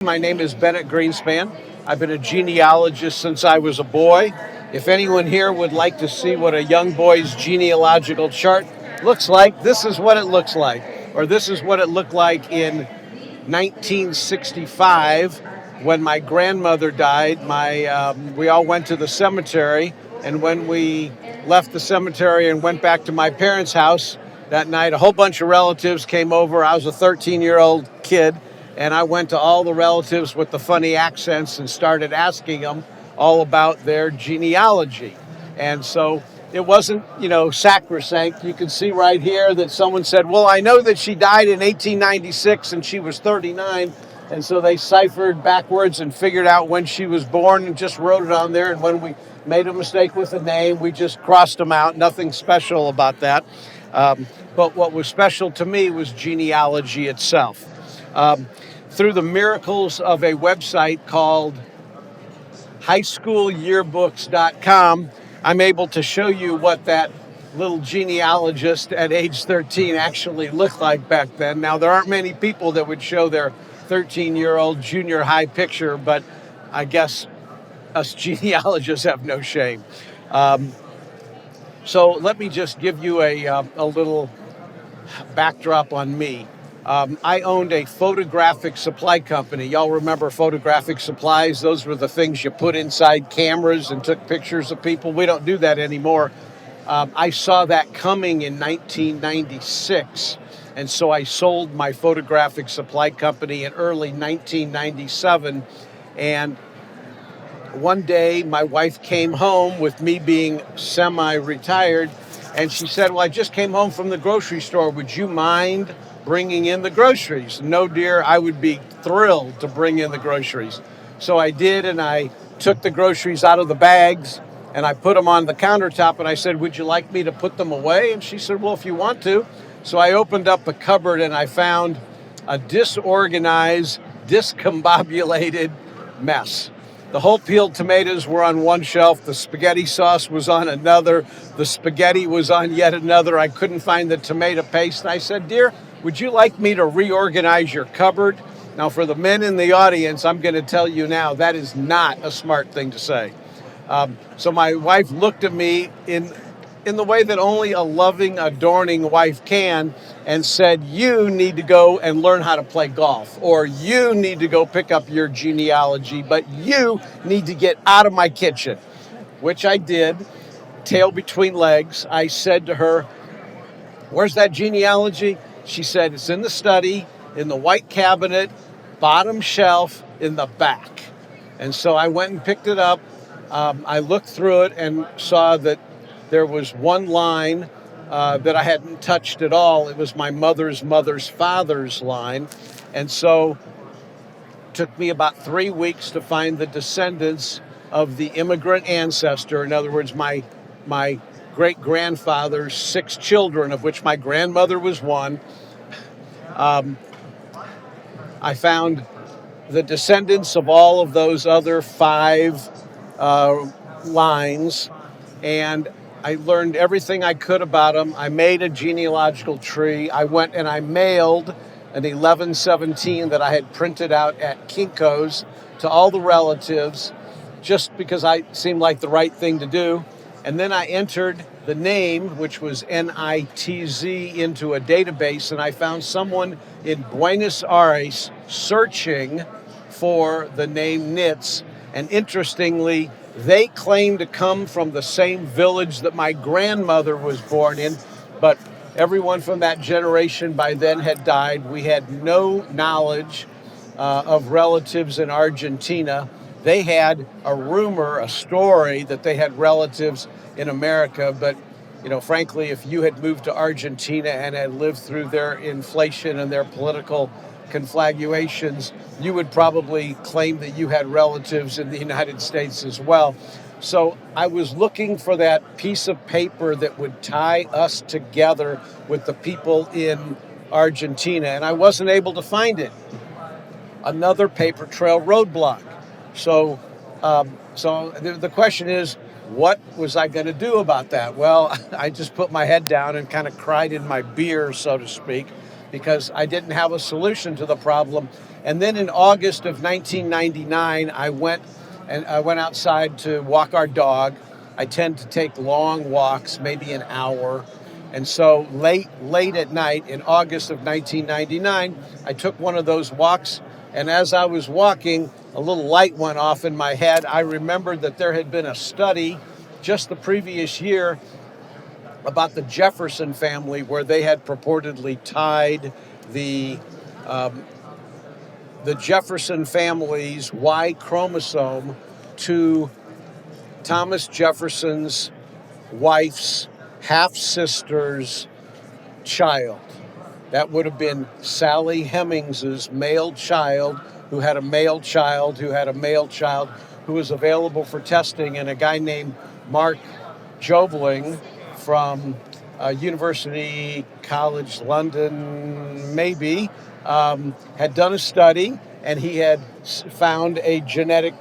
My name is Bennett Greenspan. I've been a genealogist since I was a boy. If anyone here would like to see what a young boy's genealogical chart looks like, this is what it looks like. Or this is what it looked like in 1965 when my grandmother died. We all went to the cemetery, and when we left the cemetery and went back to my parents' house that night, a whole bunch of relatives came over. I was a 13-year-old kid. And I went to all the relatives with the funny accents and started asking them all about their genealogy. And so it wasn't, sacrosanct. You can see right here that someone said, well, I know that she died in 1896 and she was 39. And so they ciphered backwards and figured out when she was born and just wrote it on there. And when we made a mistake with the name, we just crossed them out. Nothing special about that. But what was special to me was genealogy itself. Through the miracles of a website called highschoolyearbooks.com, I'm able to show you what that little genealogist at age 13 actually looked like back then. Now, there aren't many people that would show their 13-year-old junior high picture, but I guess us genealogists have no shame. So let me just give you a little backdrop on me. I owned a photographic supply company. Y'all remember photographic supplies? Those were the things you put inside cameras and took pictures of people. We don't do that anymore. I saw that coming in 1996, and so I sold my photographic supply company in early 1997. And one day, my wife came home with me being semi-retired, and she said, well, I just came home from the grocery store. Would you mind bringing in the groceries? No, dear, I would be thrilled to bring in the groceries. So I did, and I took the groceries out of the bags, and I put them on the countertop, and I said, would you like me to put them away? And she said, well, if you want to. So I opened up a cupboard, and I found a disorganized, discombobulated mess. The whole peeled tomatoes were on one shelf. The spaghetti sauce was on another. The spaghetti was on yet another. I couldn't find the tomato paste. And I said, dear, would you like me to reorganize your cupboard? Now, for the men in the audience, I'm going to tell you now, that is not a smart thing to say. So my wife looked at me in the way that only a loving, adorning wife can, and said, you need to go and learn how to play golf, or you need to go pick up your genealogy, but you need to get out of my kitchen, which I did, tail between legs. I said to her, where's that genealogy? She said, it's in the study, in the white cabinet, bottom shelf, in the back. And so I went and picked it up. I looked through it and saw that there was one line that I hadn't touched at all. It was my mother's father's line. And so it took me about 3 weeks to find the descendants of the immigrant ancestor. In other words, my great-grandfather's 6 children, of which my grandmother was one. I found the descendants of all of those other 5 lines, and I learned everything I could about them. I made a genealogical tree. I went and I mailed an 1117 that I had printed out at Kinko's to all the relatives, just because I seemed like the right thing to do. And then I entered the name, which was NITZ, into a database, and I found someone in Buenos Aires searching for the name Nitz. And interestingly, they claimed to come from the same village that my grandmother was born in, but everyone from that generation by then had died. We had no knowledge of relatives in Argentina. They had a rumor, a story that they had relatives in America, but frankly, if you had moved to Argentina and had lived through their inflation and their political conflagrations, you would probably claim that you had relatives in the United States as well. So I was looking for that piece of paper that would tie us together with the people in Argentina, and I wasn't able to find it. Another paper trail roadblock. So the question is, what was I going to do about that? Well, I just put my head down and kind of cried in my beer, so to speak. because I didn't have a solution to the problem. And then in August of 1999, I went outside to walk our dog. I tend to take long walks, maybe an hour. And so late at night in August of 1999, I took one of those walks. And as I was walking, a little light went off in my head. I remembered that there had been a study just the previous year about the Jefferson family, where they had purportedly tied the Jefferson family's Y chromosome to Thomas Jefferson's wife's half-sister's child. That would have been Sally Hemings's male child, who had a male child, who had a male child, who was available for testing, and a guy named Mark Jobling from University College London, maybe, had done a study, and he had found a genetic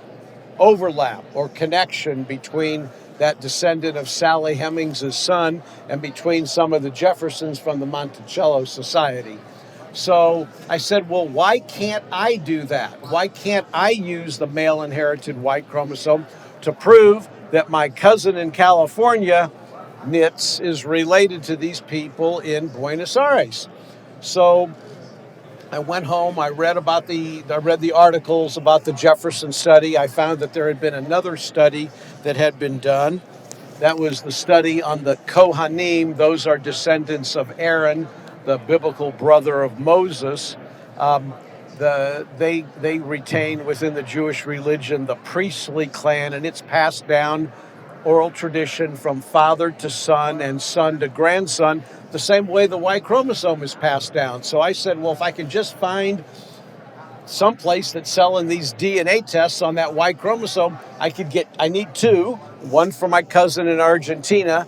overlap or connection between that descendant of Sally Hemings's son and between some of the Jeffersons from the Monticello Society. So I said, well, why can't I do that? Why can't I use the male inherited Y chromosome to prove that my cousin in California, Nitz, is related to these people in Buenos Aires? So I went home, I read the articles about the Jefferson study. I found that there had been another study that had been done. That was the study on the Cohanim. Those are descendants of Aaron, the biblical brother of Moses. They retain within the Jewish religion the priestly clan, and it's passed down oral tradition from father to son and son to grandson, the same way the Y chromosome is passed down. So I said, well, if I can just find some place that's selling these DNA tests on that Y chromosome, I need two, one for my cousin in Argentina,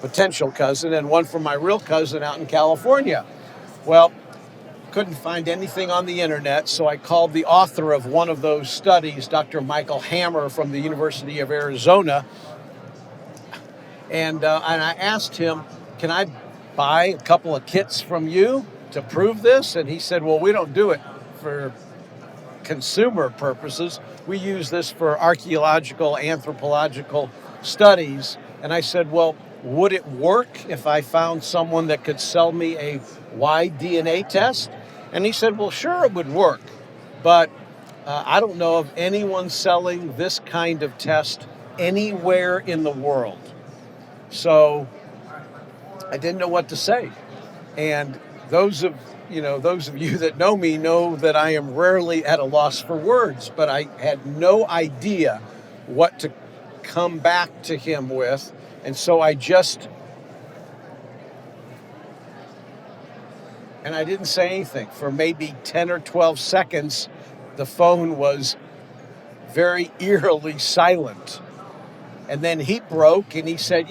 potential cousin, and one for my real cousin out in California. Well, couldn't find anything on the internet, so I called the author of one of those studies, Dr. Michael Hammer from the University of Arizona, and I asked him, can I buy a couple of kits from you to prove this? And he said, well, we don't do it for consumer purposes. We use this for archaeological, anthropological studies. And I said, well, would it work if I found someone that could sell me a YDNA test? And he said, well, sure, it would work. But I don't know of anyone selling this kind of test anywhere in the world. So I didn't know what to say. And those of you that know me know that I am rarely at a loss for words, but I had no idea what to come back to him with. And so I didn't say anything. For maybe 10 or 12 seconds, the phone was very eerily silent. And then he broke and he said,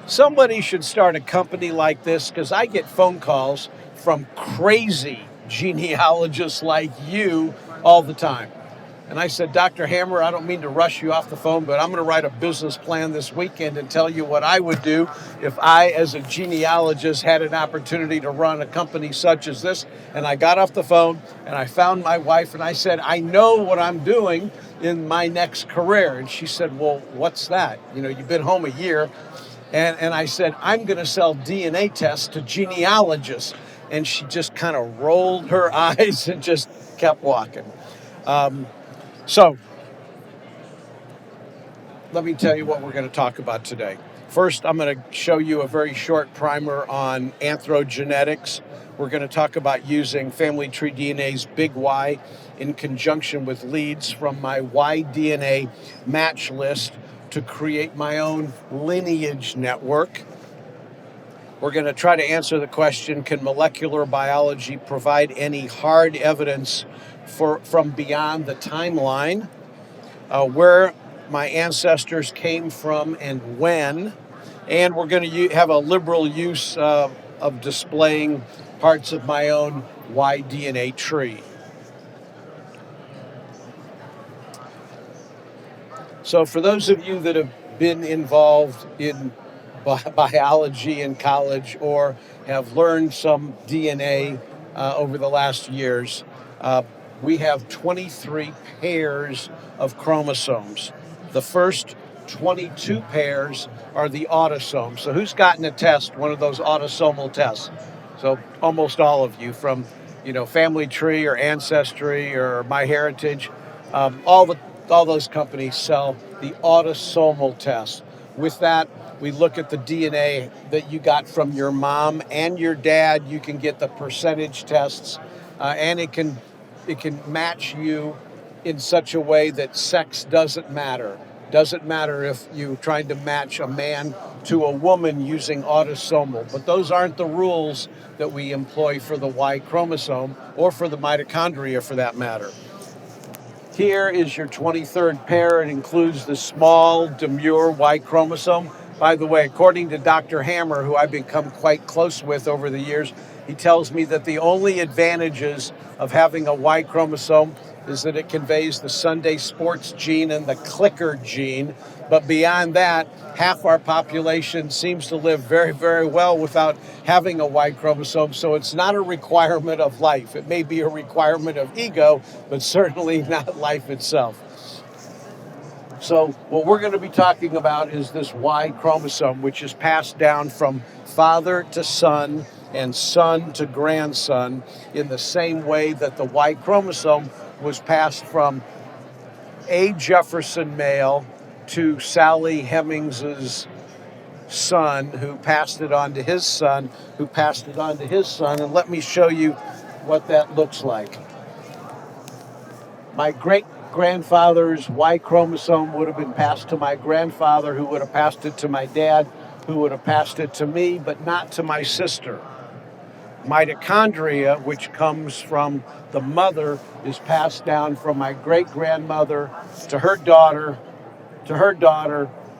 somebody should start a company like this, because I get phone calls from crazy genealogists like you all the time. And I said, Dr. Hammer, I don't mean to rush you off the phone, but I'm going to write a business plan this weekend and tell you what I would do if I, as a genealogist, had an opportunity to run a company such as this. And I got off the phone and I found my wife and I said, I know what I'm doing in my next career. And she said, well, what's that? You've been home a year. And I said, I'm going to sell DNA tests to genealogists. And she just kind of rolled her eyes and just kept walking. So let me tell you what we're going to talk about today. First, I'm going to show you a very short primer on anthrogenetics. We're going to talk about using FamilyTreeDNA's Big Y in conjunction with leads from my YDNA match list to create my own lineage network. We're going to try to answer the question, can molecular biology provide any hard evidence from beyond the timeline, where my ancestors came from and when, and we're going to have a liberal use of displaying parts of my own YDNA tree. So for those of you that have been involved in biology in college or have learned some DNA over the last years, we have 23 pairs of chromosomes. The first 22 pairs are the autosomes. So who's gotten a test, one of those autosomal tests? So almost all of you, from Family Tree or Ancestry or MyHeritage, all those companies sell the autosomal test. With that, we look at the DNA that you got from your mom and your dad. You can get the percentage tests, and it can match you in such a way that sex doesn't matter. Doesn't matter if you tried to match a man to a woman using autosomal, but those aren't the rules that we employ for the Y chromosome or for the mitochondria for that matter. Here is your 23rd pair. It includes the small, demure Y chromosome. By the way, according to Dr. Hammer, who I've become quite close with over the years, he tells me that the only advantages of having a Y chromosome is that it conveys the Sunday sports gene and the clicker gene. But beyond that, half our population seems to live very, very well without having a Y chromosome. So it's not a requirement of life. It may be a requirement of ego, but certainly not life itself. So what we're going to be talking about is this Y chromosome, which is passed down from father to son and son to grandson in the same way that the Y chromosome was passed from a Jefferson male to Sally Hemings's son, who passed it on to his son, who passed it on to his son. And let me show you what that looks like. My great-grandfather's Y chromosome would have been passed to my grandfather, who would have passed it to my dad, who would have passed it to me, but not to my sister. Mitochondria, which comes from the mother, is passed down from my great-grandmother to her daughter, to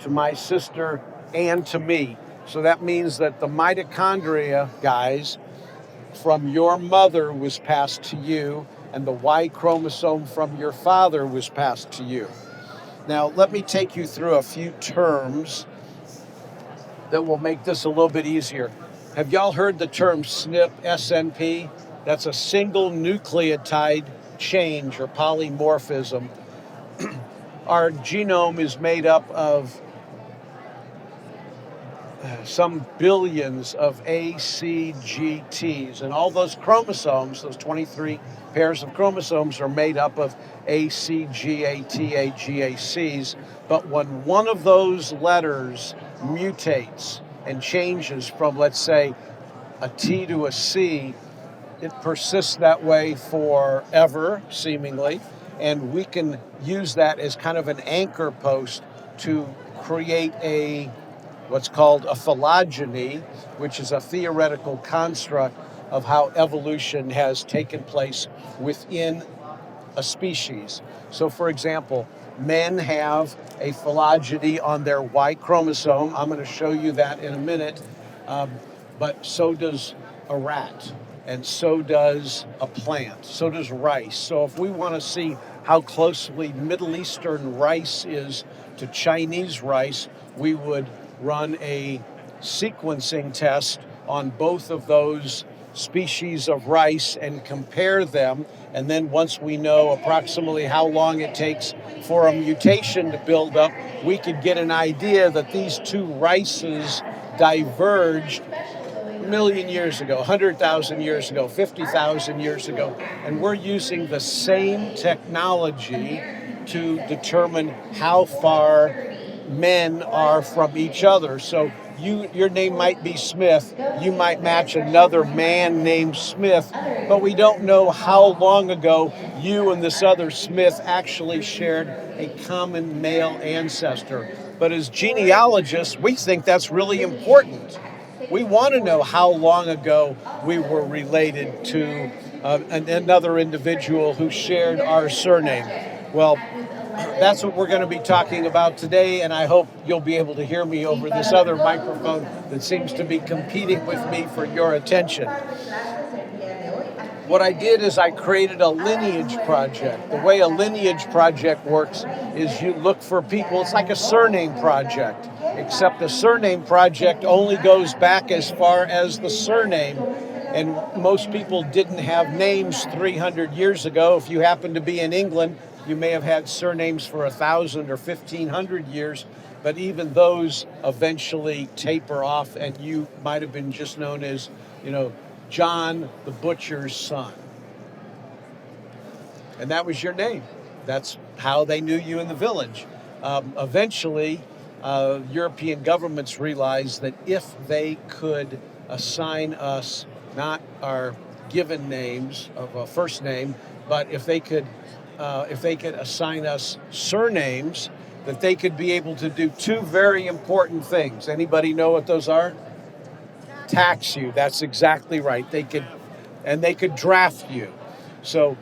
my sister, and to me. So that means that the mitochondria, guys, from your mother was passed to you, and the Y chromosome from your father was passed to you. Now, let me take you through a few terms that will make this a little bit easier. Have y'all heard the term SNP, SNP? That's a single nucleotide change or polymorphism. Our genome is made up of some billions of ACGTs, and all those chromosomes, those 23 pairs of chromosomes, are made up of ACGATAGACs. But when one of those letters mutates and changes from, let's say, a T to a C, it persists that way forever, seemingly, and we can use that as kind of an anchor post to create what's called a phylogeny, which is a theoretical construct of how evolution has taken place within a species. So, for example, men have a phylogeny on their Y chromosome. I'm going to show you that in a minute. But so does a rat, and so does a plant, so does rice. So if we want to see how closely Middle Eastern rice is to Chinese rice, we would run a sequencing test on both of those species of rice and compare them. And then once we know approximately how long it takes for a mutation to build up, we could get an idea that these two rices diverged a million years ago, 100,000 years ago, 50,000 years ago. And we're using the same technology to determine how far men are from each other. So your name might be Smith, you might match another man named Smith, but we don't know how long ago you and this other Smith actually shared a common male ancestor. But as genealogists, we think that's really important. We want to know how long ago we were related to another individual who shared our surname. Well, that's what we're going to be talking about today, and I hope you'll be able to hear me over this other microphone that seems to be competing with me for your attention. What I did is I created a lineage project. The way a lineage project works is you look for people. It's like a surname project. except the Surname Project only goes back as far as the surname. And most people didn't have names 300 years ago. If you happen to be in England, you may have had surnames for 1,000 or 1,500 years, but even those eventually taper off, and you might have been just known as, John the butcher's son. And that was your name. That's how they knew you in the village. Eventually, European governments realized that if they could assign us not our given names of a first name, but if they could assign us surnames, that they could be able to do two very important things. Anybody know what those are? Tax you. That's exactly right. They could draft you. So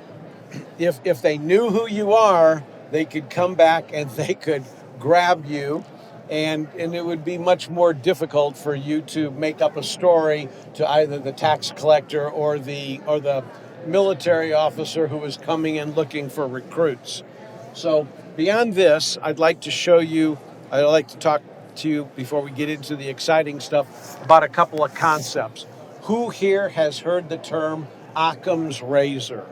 if they knew who you are, they could come back and they could grab you, and it would be much more difficult for you to make up a story to either the tax collector or the military officer who was coming in looking for recruits. So beyond this, I'd like to talk to you before we get into the exciting stuff about a couple of concepts. Who here has heard the term Occam's razor?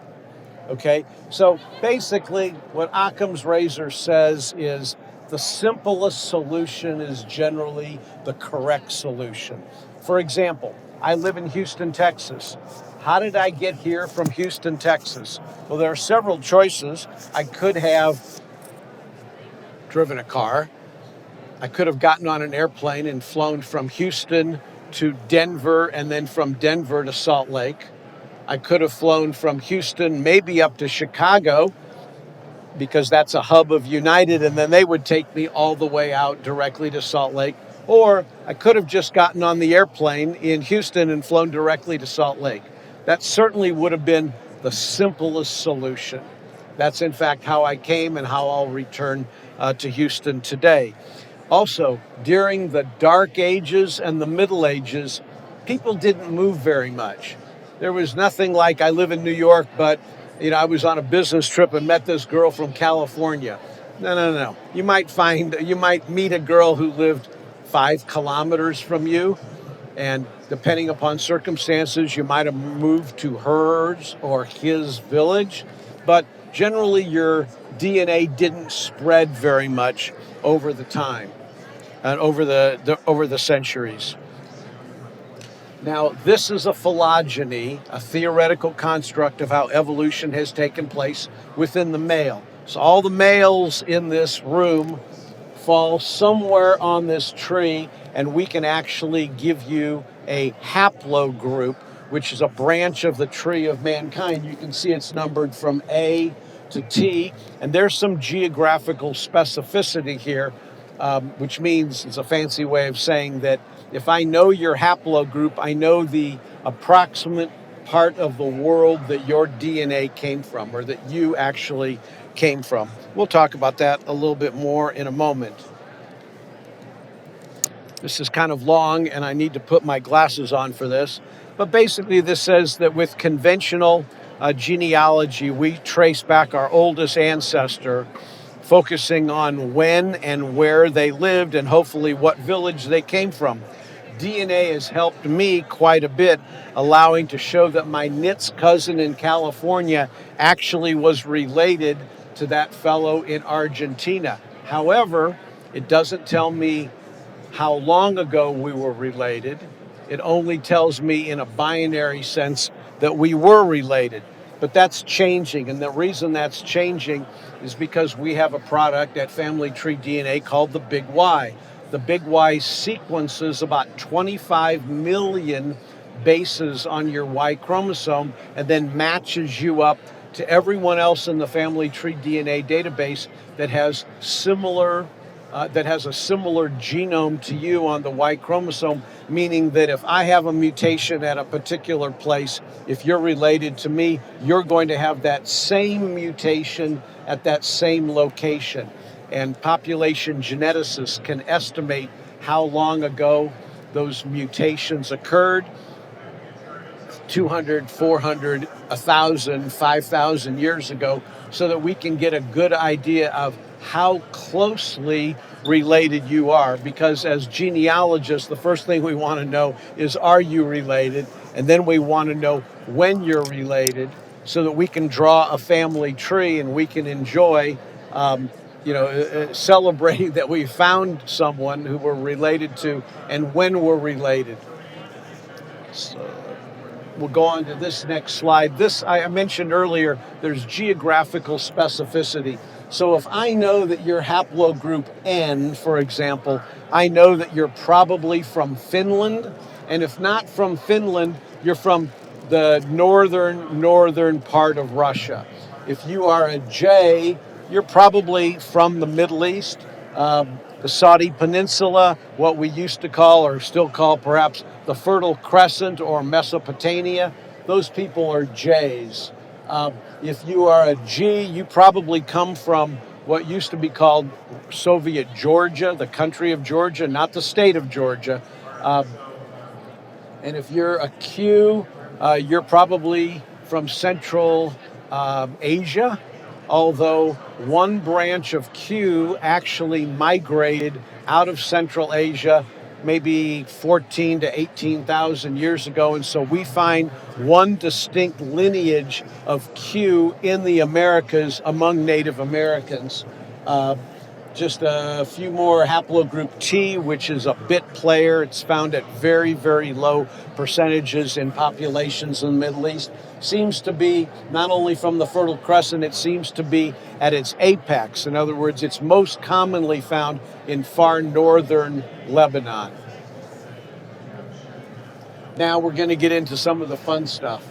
Okay, so basically what Occam's razor says is the simplest solution is generally the correct solution. For example, I live in Houston, Texas. How did I get here from Houston, Texas? Well, there are several choices. I could have driven a car. I could have gotten on an airplane and flown from Houston to Denver and then from Denver to Salt Lake. I could have flown from Houston maybe up to Chicago because that's a hub of United, and then they would take me all the way out directly to Salt Lake. Or I could have just gotten on the airplane in Houston and flown directly to Salt Lake. That certainly would have been the simplest solution. That's in fact how I came and how I'll return to Houston today. Also, during the Dark Ages and the Middle Ages, people didn't move very much. There was nothing like, I live in New York, but I was on a business trip and met this girl from California. No. You might meet a girl who lived 5 kilometers from you, and depending upon circumstances, you might have moved to hers or his village, but generally your DNA didn't spread very much over the time and over the centuries. Now, this is a phylogeny, a theoretical construct of how evolution has taken place within the male. So all the males in this room fall somewhere on this tree, and we can actually give you a haplogroup, which is a branch of the tree of mankind. You can see it's numbered from A to T, and there's some geographical specificity here, which means it's a fancy way of saying that if I know your haplogroup, I know the approximate part of the world that your DNA came from, or that you actually came from. We'll talk about that a little bit more in a moment. This is kind of long, and I need to put my glasses on for this. But basically, this says that with conventional genealogy, we trace back our oldest ancestor, focusing on when and where they lived and hopefully what village they came from. DNA has helped me quite a bit, allowing to show that my Nitz cousin in California actually was related to that fellow in Argentina. However, it doesn't tell me how long ago we were related. It only tells me in a binary sense that we were related. But that's changing, and the reason that's changing is because we have a product at FamilyTreeDNA called the Big Y. The Big Y sequences about 25 million bases on your Y chromosome and then matches you up to everyone else in the FamilyTreeDNA database that has a similar genome to you on the Y chromosome, meaning that if I have a mutation at a particular place, if you're related to me, you're going to have that same mutation at that same location. And population geneticists can estimate how long ago those mutations occurred. 200, 400, 1,000, 5,000 years ago. so that we can get a good idea of how closely related you are. Because as genealogists, the first thing we want to know is, are you related? And then we want to know when you're related so that we can draw a family tree and we can enjoy celebrating that we found someone who we're related to and when we're related. So we'll go on to this next slide. This, I mentioned earlier, there's geographical specificity. So if I know that you're haplogroup N, for example, I know that you're probably from Finland. And if not from Finland, you're from the northern part of Russia. If you are a J, you're probably from the Middle East, the Saudi Peninsula, what we used to call or still call perhaps the Fertile Crescent or Mesopotamia. Those people are J's. If you are a G, you probably come from what used to be called Soviet Georgia, the country of Georgia, not the state of Georgia. And if you're a Q, you're probably from Central Asia, although one branch of Q actually migrated out of Central Asia maybe 14 to 18,000 years ago. And so we find one distinct lineage of Q in the Americas among Native Americans. Just a few more. Haplogroup T, which is a bit player. It's found at very, very low percentages in populations in the Middle East. Seems to be not only from the Fertile Crescent, it seems to be at its apex. In other words, it's most commonly found in far northern Lebanon. Now we're going to get into some of the fun stuff.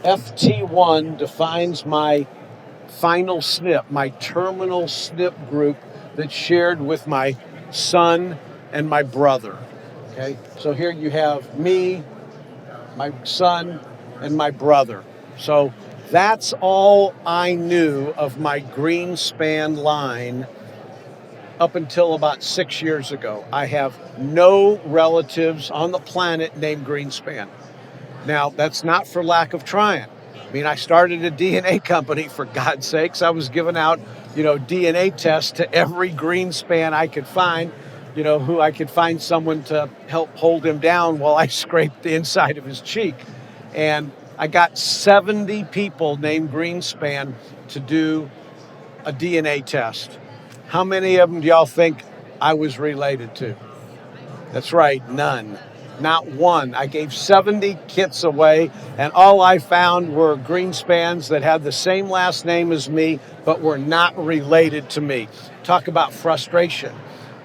FT1 defines my final SNP, my terminal SNP group that's shared with my son and my brother. Okay, so here you have me, my son, and my brother. So that's all I knew of my Greenspan line up until about 6 years ago. I have no relatives on the planet named Greenspan. Now, that's not for lack of trying. I mean, I started a DNA company, for God's sakes. I was giving out, DNA tests to every Greenspan I could find, who I could find someone to help hold him down while I scraped the inside of his cheek. And I got 70 people named Greenspan to do a DNA test. How many of them do y'all think I was related to? That's right, none. Not one. I gave 70 kits away, and all I found were Greenspans that had the same last name as me, but were not related to me. Talk about frustration.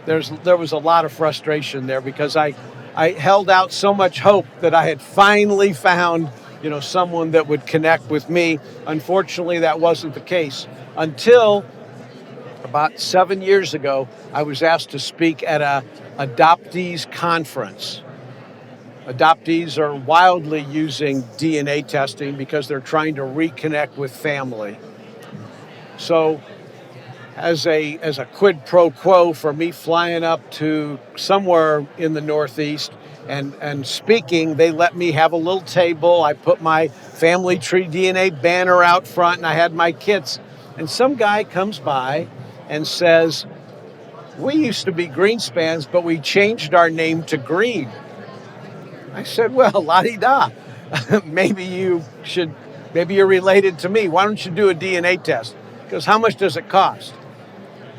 There was a lot of frustration there because I held out so much hope that I had finally found, someone that would connect with me. Unfortunately, that wasn't the case until about 7 years ago. I was asked to speak at a adoptees conference. Adoptees are wildly using DNA testing because they're trying to reconnect with family. So as a quid pro quo for me flying up to somewhere in the Northeast and speaking, they let me have a little table. I put my FamilyTreeDNA banner out front and I had my kits. And some guy comes by and says, "We used to be Greenspans, but we changed our name to Greene." I said, "Well, la-di-da. maybe you're related to me. Why don't you do a DNA test? Because how much does it cost?"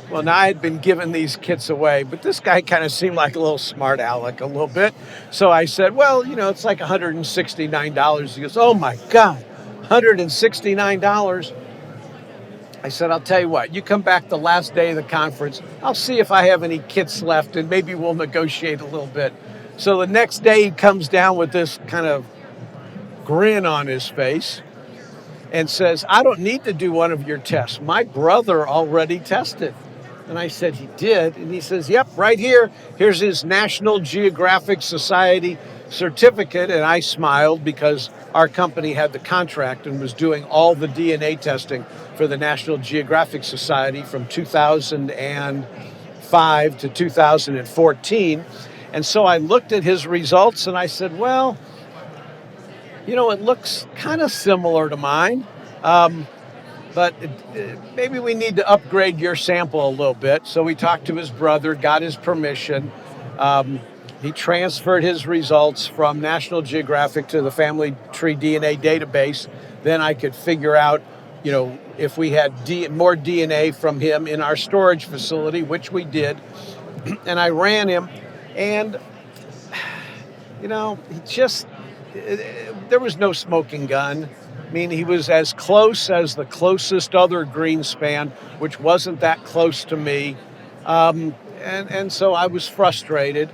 Well, now I had been giving these kits away, but this guy kind of seemed like a little smart aleck a little bit. So I said, "Well, it's like $169. He goes, "Oh my God, $169. I said, "I'll tell you what, you come back the last day of the conference. I'll see if I have any kits left and maybe we'll negotiate a little bit." So the next day he comes down with this kind of grin on his face and says, "I don't need to do one of your tests. My brother already tested." And I said, "He did?" And he says, "Yep, right here. Here's his National Geographic Society certificate." And I smiled because our company had the contract and was doing all the DNA testing for the National Geographic Society from 2005 to 2014. And so I looked at his results and I said, "Well, it looks kind of similar to mine." But maybe we need to upgrade your sample a little bit. So we talked to his brother, got his permission. He transferred his results from National Geographic to the FamilyTreeDNA database. Then I could figure out, if we had more DNA from him in our storage facility, which we did. And I ran him, and there was no smoking gun. I mean, he was as close as the closest other Greenspan, which wasn't that close to me. And so I was frustrated.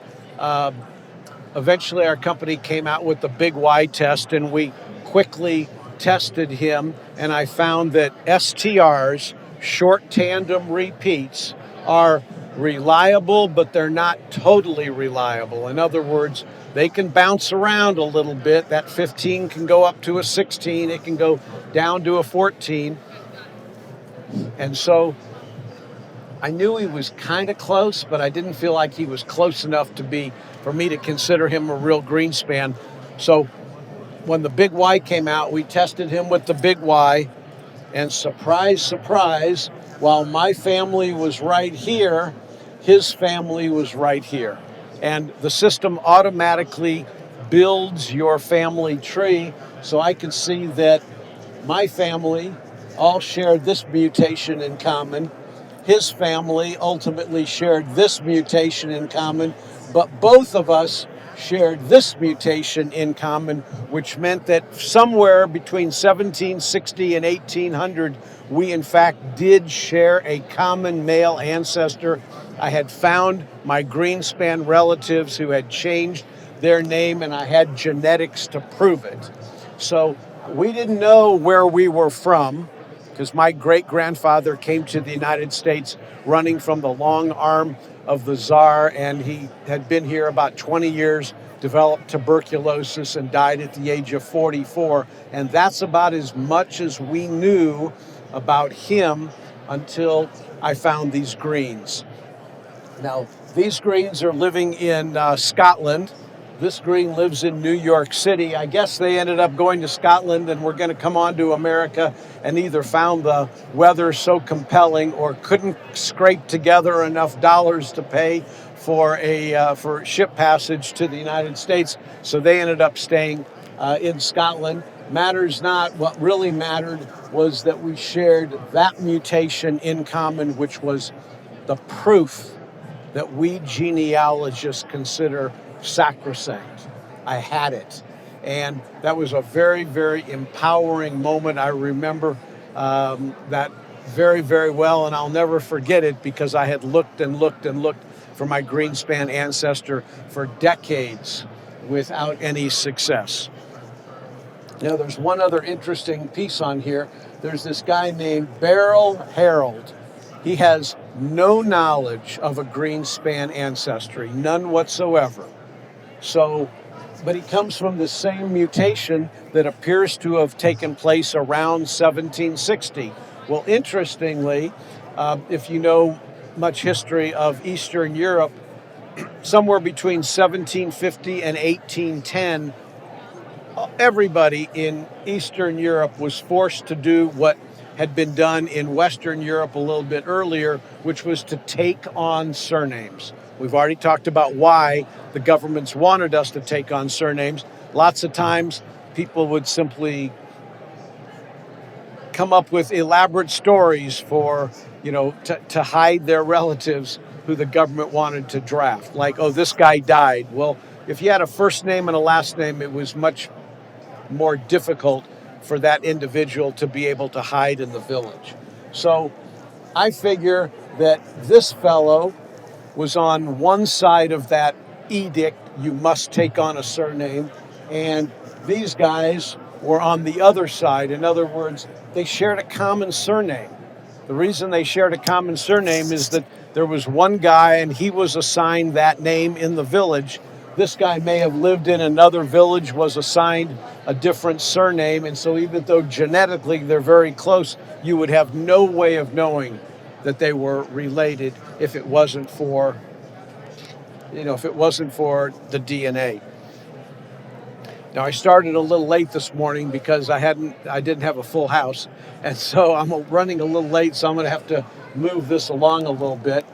Eventually, our company came out with the Big Y test, and we quickly tested him. And I found that STRs, short tandem repeats, are reliable, but they're not totally reliable. In other words, they can bounce around a little bit. That 15 can go up to a 16. It can go down to a 14. And so I knew he was kind of close, but I didn't feel like he was close enough for me to consider him a real Greenspan. So when the Big Y came out, we tested him with the Big Y. And surprise, surprise, while my family was right here, his family was right here. And the system automatically builds your family tree. So I could see that my family all shared this mutation in common. His family ultimately shared this mutation in common, but both of us shared this mutation in common, which meant that somewhere between 1760 and 1800, we in fact did share a common male ancestor. I had found my Greenspan relatives who had changed their name, and I had genetics to prove it. So we didn't know where we were from, because my great-grandfather came to the United States running from the long arm of the Tsar, and he had been here about 20 years, developed tuberculosis, and died at the age of 44. And that's about as much as we knew about him until I found these Greenes. Now, these Greenes are living in Scotland. This Greene lives in New York City. I guess they ended up going to Scotland and were going to come on to America, and either found the weather so compelling or couldn't scrape together enough dollars to pay for ship passage to the United States. So they ended up staying in Scotland. Matters not. What really mattered was that we shared that mutation in common, which was the proof that we genealogists consider sacrosanct. I had it. And that was a very, very empowering moment. I remember that very, very well, and I'll never forget it, because I had looked and looked and looked for my Greenspan ancestor for decades without any success. Now, there's one other interesting piece on here. There's this guy named Beryl Harold. He has no knowledge of a Greenspan ancestry, none whatsoever. So, but he comes from the same mutation that appears to have taken place around 1760. Well, interestingly, if you know much history of Eastern Europe, somewhere between 1750 and 1810, everybody in Eastern Europe was forced to do what had been done in Western Europe a little bit earlier, which was to take on surnames. We've already talked about why the governments wanted us to take on surnames. Lots of times people would simply come up with elaborate stories for, to hide their relatives who the government wanted to draft. Like, oh, this guy died. Well, if you had a first name and a last name, it was much more difficult for that individual to be able to hide in the village. So I figure that this fellow was on one side of that edict, you must take on a surname, and these guys were on the other side. In other words, they shared a common surname. The reason they shared a common surname is that there was one guy and he was assigned that name in the village. This guy may have lived in another village, was assigned a different surname, and so even though genetically they're very close, you would have no way of knowing that they were related if it wasn't for the DNA. Now I started a little late this morning because I didn't have a full house, and so I'm running a little late, so I'm going to have to move this along a little bit.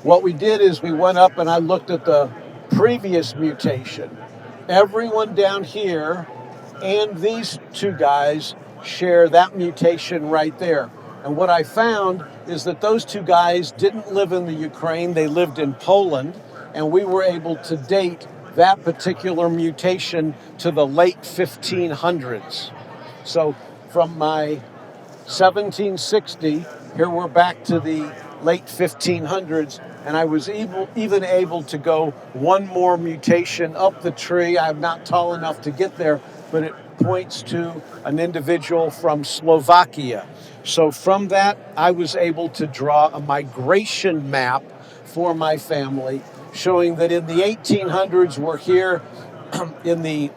What we did is we went up and I looked at the previous mutation. Everyone down here and these two guys share that mutation right there. And what I found is that those two guys didn't live in the Ukraine, they lived in Poland, and we were able to date that particular mutation to the late 1500s. So from my 1760, here we're back to the late 1500s, and I was even able to go one more mutation up the tree. I'm not tall enough to get there, but it points to an individual from Slovakia. So from that, I was able to draw a migration map for my family, showing that in the 1800s we're here in the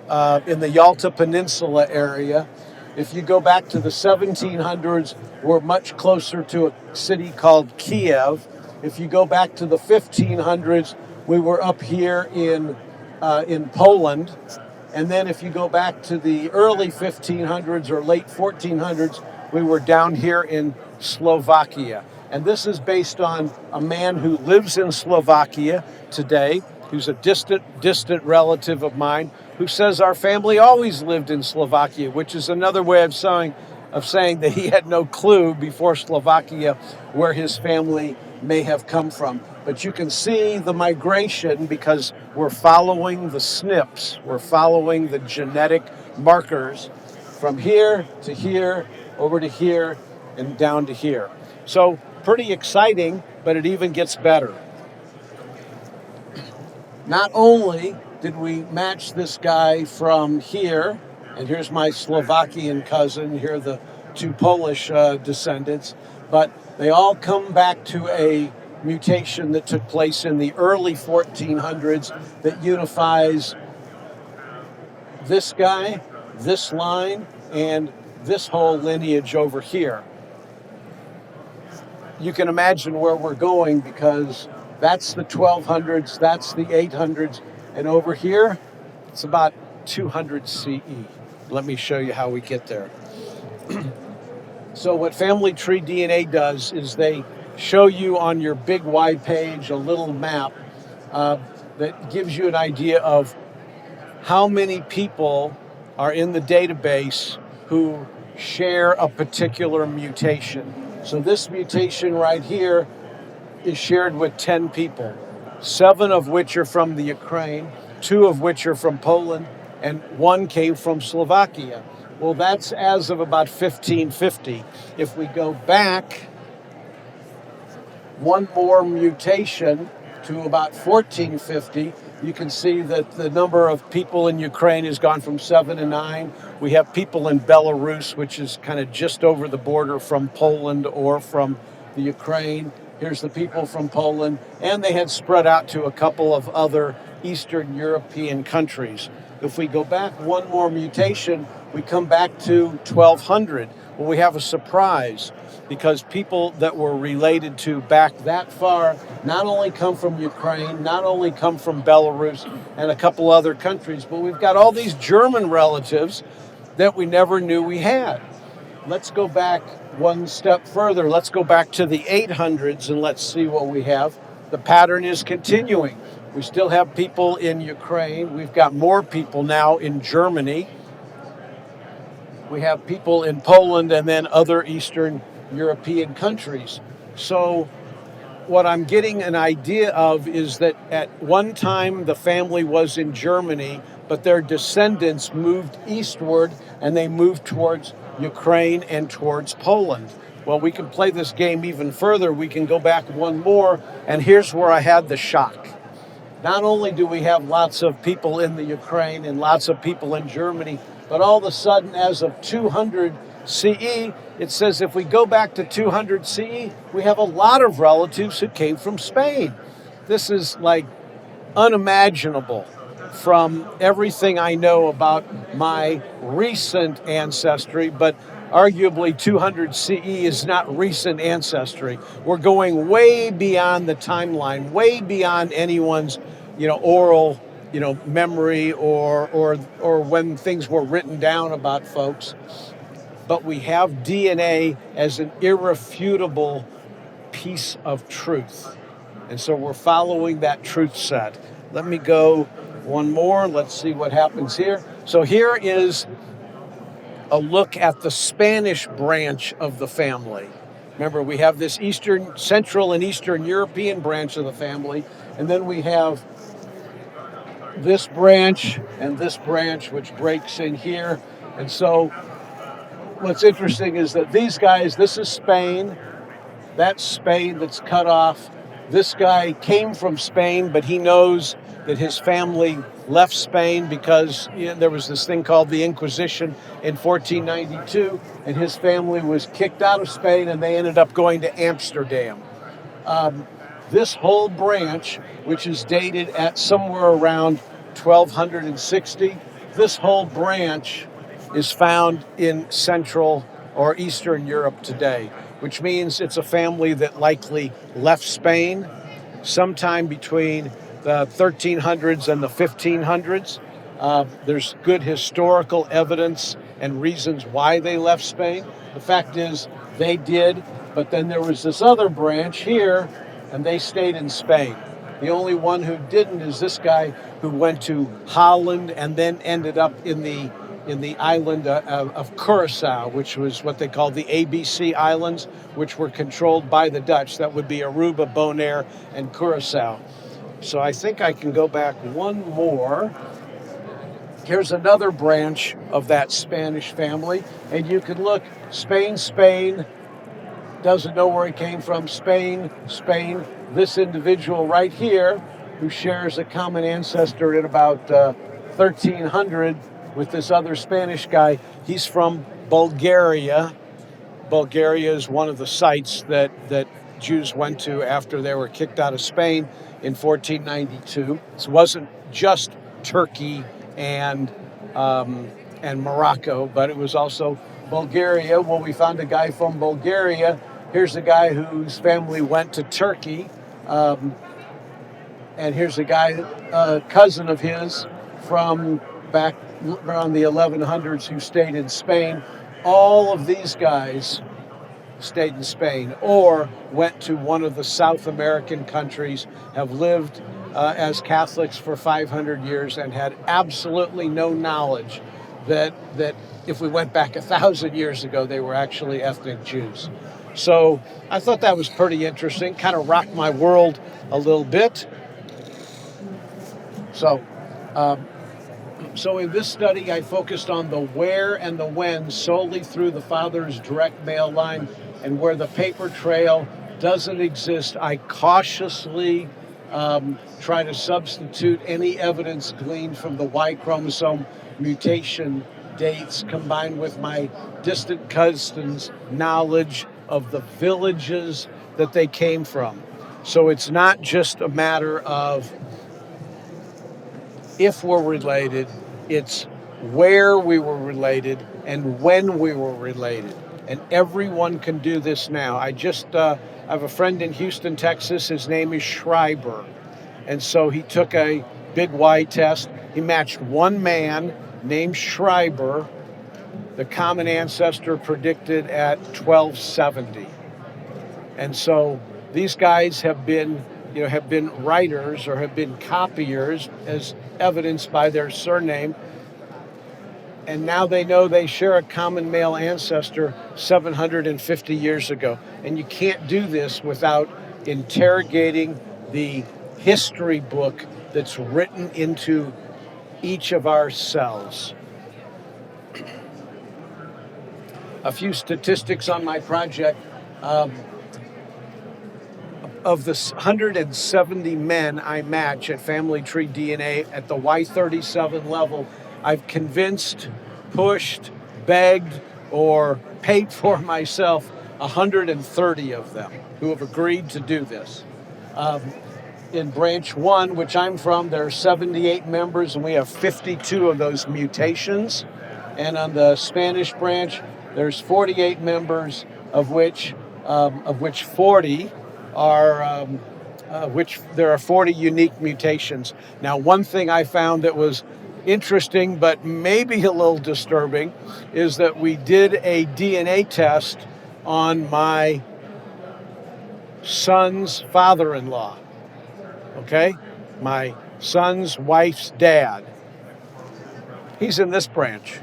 Yalta Peninsula area. If you go back to the 1700s, we're much closer to a city called Kiev. If you go back to the 1500s, we were up here in Poland. And then if you go back to the early 1500s or late 1400s, we were down here in Slovakia. And this is based on a man who lives in Slovakia today, who's a distant relative of mine, who says our family always lived in Slovakia, which is another way of saying that he had no clue before Slovakia where his family may have come from. But you can see the migration because we're following the SNPs, we're following the genetic markers from here to here, over to here, and down to here. So pretty exciting, but it even gets better. Not only did we match this guy from here, and here's my Slovakian cousin, here are the two Polish descendants, but they all come back to a mutation that took place in the early 1400s that unifies this guy, this line, and this whole lineage over here. You can imagine where we're going because that's the 1200s, that's the 800s, and over here, it's about 200 CE. Let me show you how we get there. So what FamilyTreeDNA does is they show you on your big Y page a little map that gives you an idea of how many people are in the database who share a particular mutation. So this mutation right here is shared with 10 people, 7 of which are from the Ukraine, 2 of which are from Poland, and 1 came from Slovakia. Well, that's as of about 1550. If we go back one more mutation to about 1450, you can see that the number of people in Ukraine has gone from 7 to 9. We have people in Belarus, which is kind of just over the border from Poland or from the Ukraine. Here's the people from Poland, and they had spread out to a couple of other Eastern European countries. If we go back one more mutation, we come back to 1200. Well, we have a surprise because people that were related to back that far not only come from Ukraine, not only come from Belarus and a couple other countries, but we've got all these German relatives that we never knew we had. Let's go back one step further. Let's go back to the 800s and let's see what we have. The pattern is continuing. We still have people in Ukraine. We've got more people now in Germany. We have people in Poland and then other Eastern European countries. So what I'm getting an idea of is that at one time the family was in Germany, but their descendants moved eastward and they moved towards Ukraine and towards Poland. Well, we can play this game even further. We can go back one more, and here's where I had the shock. Not only do we have lots of people in the Ukraine and lots of people in Germany, but all of a sudden, as of 200 CE, it says if we go back to 200 CE, we have a lot of relatives who came from Spain. This is like unimaginable from everything I know about my recent ancestry, but arguably 200 CE is not recent ancestry. We're going way beyond the timeline, way beyond anyone's, oral, memory or when things were written down about folks. But we have DNA as an irrefutable piece of truth. And so we're following that truth set. Let me go one more. Let's see what happens here. So here is a look at the Spanish branch of the family. Remember, we have this Central and Eastern European branch of the family, and then we have this branch and this branch, which breaks in here. And so what's interesting is that these guys, this is Spain, that's Spain that's cut off. This guy came from Spain, but he knows that his family left Spain because there was this thing called the Inquisition in 1492, and his family was kicked out of Spain, and they ended up going to Amsterdam. This whole branch, which is dated at somewhere around 1260, this whole branch is found in Central or Eastern Europe today, which means it's a family that likely left Spain sometime between the 1300s and the 1500s. There's good historical evidence and reasons why they left Spain. The fact is they did, but then there was this other branch here, and they stayed in Spain. The only one who didn't is this guy who went to Holland and then ended up in the island of Curacao, which was what they called the ABC Islands, which were controlled by the Dutch. That would be Aruba, Bonaire, and Curacao. So I think I can go back one more. Here's another branch of that Spanish family, and you can look, Spain, doesn't know where he came from, Spain. This individual right here, who shares a common ancestor in about 1300 with this other Spanish guy, he's from Bulgaria. Bulgaria is one of the sites that Jews went to after they were kicked out of Spain in 1492. This wasn't just Turkey and Morocco, but it was also Bulgaria. Well, we found a guy from Bulgaria. Here's a guy whose family went to Turkey. And here's a guy, a cousin of his from back around the 1100s who stayed in Spain. All of these guys stayed in Spain or went to one of the South American countries, have lived as Catholics for 500 years and had absolutely no knowledge that if we went back 1,000 years ago, they were actually ethnic Jews. So I thought that was pretty interesting, kind of rocked my world a little bit. So in this study, I focused on the where and the when solely through the father's direct male line, and where the paper trail doesn't exist, I cautiously try to substitute any evidence gleaned from the Y chromosome mutation dates combined with my distant cousins' knowledge of the villages that they came from. So it's not just a matter of if we're related, it's where we were related and when we were related. And everyone can do this now. I have a friend in Houston, Texas. His name is Schreiber. And so he took a big Y test. He matched one man named Schreiber, the common ancestor predicted at 1270. And so these guys have been writers or have been copiers, as evidenced by their surname. And now they know they share a common male ancestor 750 years ago. And you can't do this without interrogating the history book that's written into each of our cells. A few statistics on my project. Of the 170 men I match at FamilyTreeDNA at the Y37 level, I've convinced, pushed, begged, or paid for myself 130 of them who have agreed to do this. In branch 1, which I'm from, there are 78 members, and we have 52 of those mutations. And on the Spanish branch, there's 48 members, of which 40 are which there are 40 unique mutations. Now, one thing I found that was interesting, but maybe a little disturbing, is that we did a DNA test on my son's father-in-law, okay? My son's wife's dad. He's in this branch.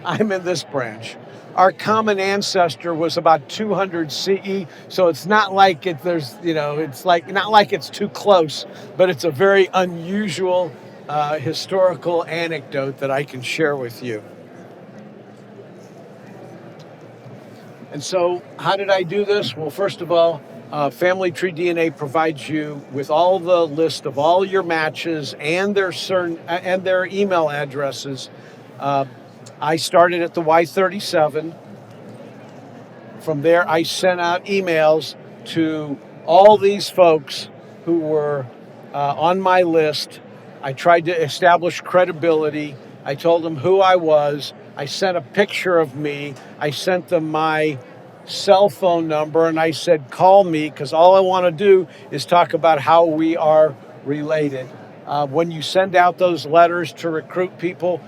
I'm in this branch. Our common ancestor was about 200 CE, so it's not like it's like not like it's too close, but it's a very unusual historical anecdote that I can share with you. And so, how did I do this? Well, first of all, FamilyTreeDNA provides you with all the list of all your matches and their email addresses. I started at the Y37. From there, I sent out emails to all these folks who were on my list. I tried to establish credibility. I told them who I was. I sent a picture of me. I sent them my cell phone number, and I said, call me, because all I want to do is talk about how we are related. When you send out those letters to recruit people,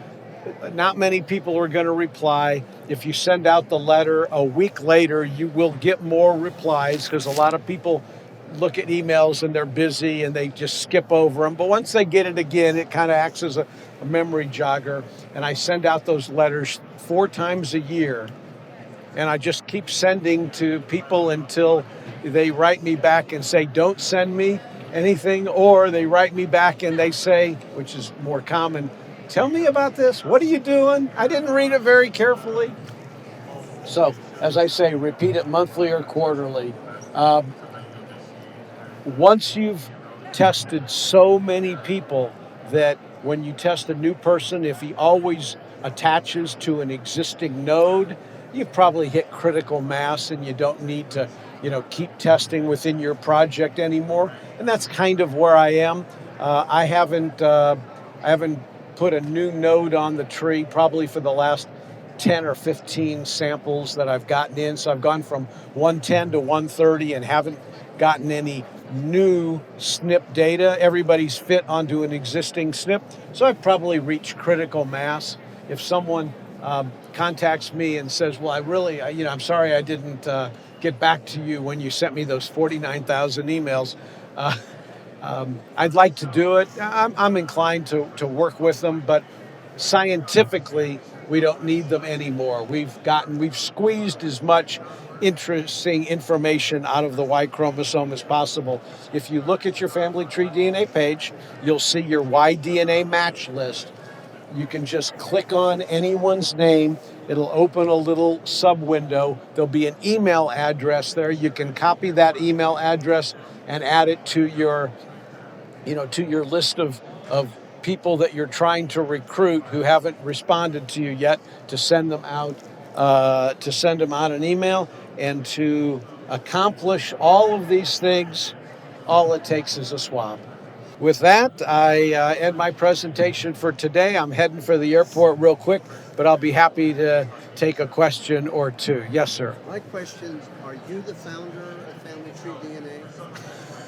not many people are going to reply. If you send out the letter a week later, you will get more replies, because a lot of people look at emails and they're busy and they just skip over them. But once they get it again, it kind of acts as a memory jogger. And I send out those letters 4 times a year. And I just keep sending to people until they write me back and say, don't send me anything, or they write me back and they say, which is more common, tell me about this. What are you doing? I didn't read it very carefully. So, as I say, repeat it monthly or quarterly. Once you've tested so many people that when you test a new person, if he always attaches to an existing node, you've probably hit critical mass and you don't need to, keep testing within your project anymore. And that's kind of where I am. I haven't put a new node on the tree probably for the last 10 or 15 samples that I've gotten in. So I've gone from 110 to 130 and haven't gotten any new SNP data. Everybody's fit onto an existing SNP. So I've probably reached critical mass. If someone contacts me and says, well, I'm sorry I didn't get back to you when you sent me those 49,000 emails. I'd like to do it. I'm inclined to work with them, but scientifically, we don't need them anymore. We've squeezed as much interesting information out of the Y chromosome as possible. If you look at your FamilyTreeDNA page, you'll see your YDNA match list. You can just click on anyone's name. It'll open a little sub window. There'll be an email address there. You can copy that email address and add it to your list of people that you're trying to recruit who haven't responded to you yet, to send them out an email. And to accomplish all of these things, all it takes is a swab. With that, I end my presentation for today. I'm heading for the airport real quick, but I'll be happy to take a question or two. Yes, sir. My question, are you the founder of FamilyTreeDNA?